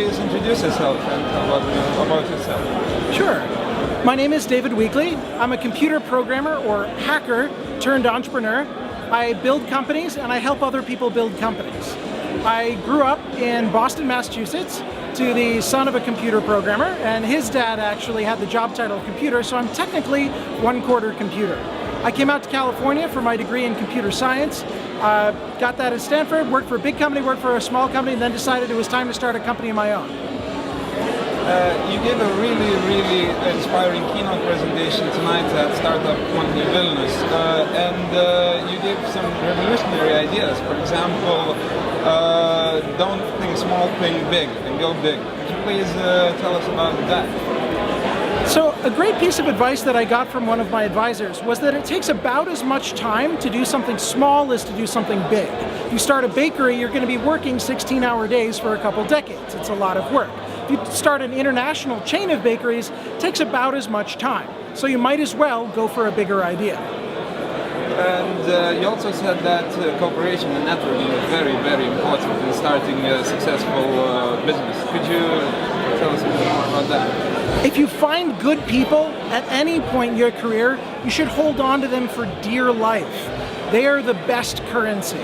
please introduce yourself and tell about yourself? Sure. My name is David Weekley. I'm a computer programmer or hacker turned entrepreneur. I build companies and I help other people build companies. I grew up in Boston, Massachusetts, to the son of a computer programmer, and his dad actually had the job title of computer, so I'm technically one-quarter computer. I came out to California for my degree in computer science, got that at Stanford, worked for a big company, worked for a small company, and then decided it was time to start a company of my own. You gave a really inspiring keynote presentation tonight at Startup Monthly Vilnius, and you gave some revolutionary ideas. For example, don't think small, think big, and go big. Could you please tell us about that? So a great piece of advice that I got from one of my advisors was that it takes about as much time to do something small as to do something big. If you start a bakery, you're going to be working 16-hour days for a couple decades. It's a lot of work. If you start an international chain of bakeries, it takes about as much time. So you might as well go for a bigger idea. And you also said that cooperation and networking is very important in starting a successful business. Could you tell us a bit more about that? If you find good people at any point in your career, you should hold on to them for dear life. They are the best currency.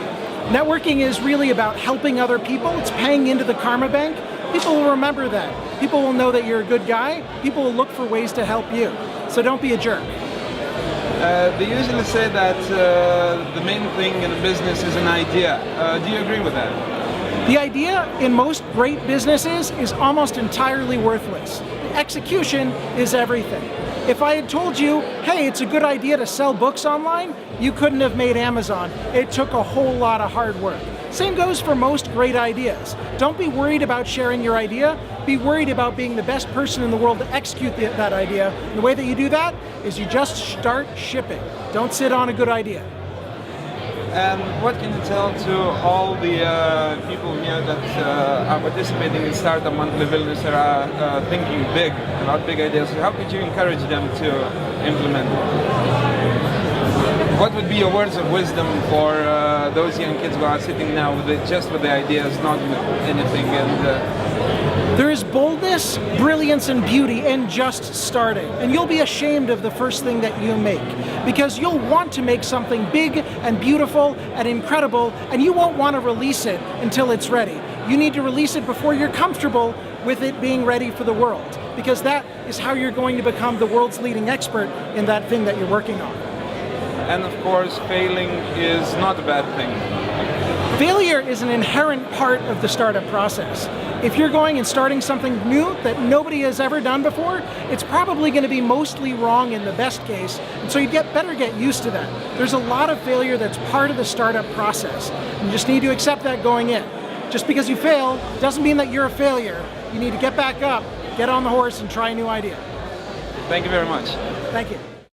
Networking is really about helping other people. It's paying into the karma bank. People will remember that. People will know that you're a good guy. People will look for ways to help you. So don't be a jerk. They usually say that the main thing in a business is an idea. Do you agree with that? The idea in most great businesses is almost entirely worthless. Execution is everything. If I had told you, hey, it's a good idea to sell books online, you couldn't have made Amazon. It took a whole lot of hard work. Same goes for most great ideas. Don't be worried about sharing your idea. Be worried about being the best person in the world to execute that idea. And the way that you do that is you just start shipping. Don't sit on a good idea. And what can you tell to all the people here that are participating in Startup Monthly Vilnius that are thinking big, about big ideas? How could you encourage them to implement it? What would be your words of wisdom for those young kids who are sitting now just with the ideas, not with anything? There is boldness, brilliance, and beauty in just starting. And you'll be ashamed of the first thing that you make, because you'll want to make something big and beautiful and incredible, and you won't want to release it until it's ready. You need to release it before you're comfortable with it being ready for the world, because that is how you're going to become the world's leading expert in that thing that you're working on. And of course, failing is not a bad thing. Failure is an inherent part of the startup process. If you're going and starting something new that nobody has ever done before, it's probably going to be mostly wrong in the best case, and so you better get used to that. There's a lot of failure that's part of the startup process. You just need to accept that going in. Just because you fail doesn't mean that you're a failure. You need to get back up, get on the horse, and try a new idea. Thank you very much. Thank you.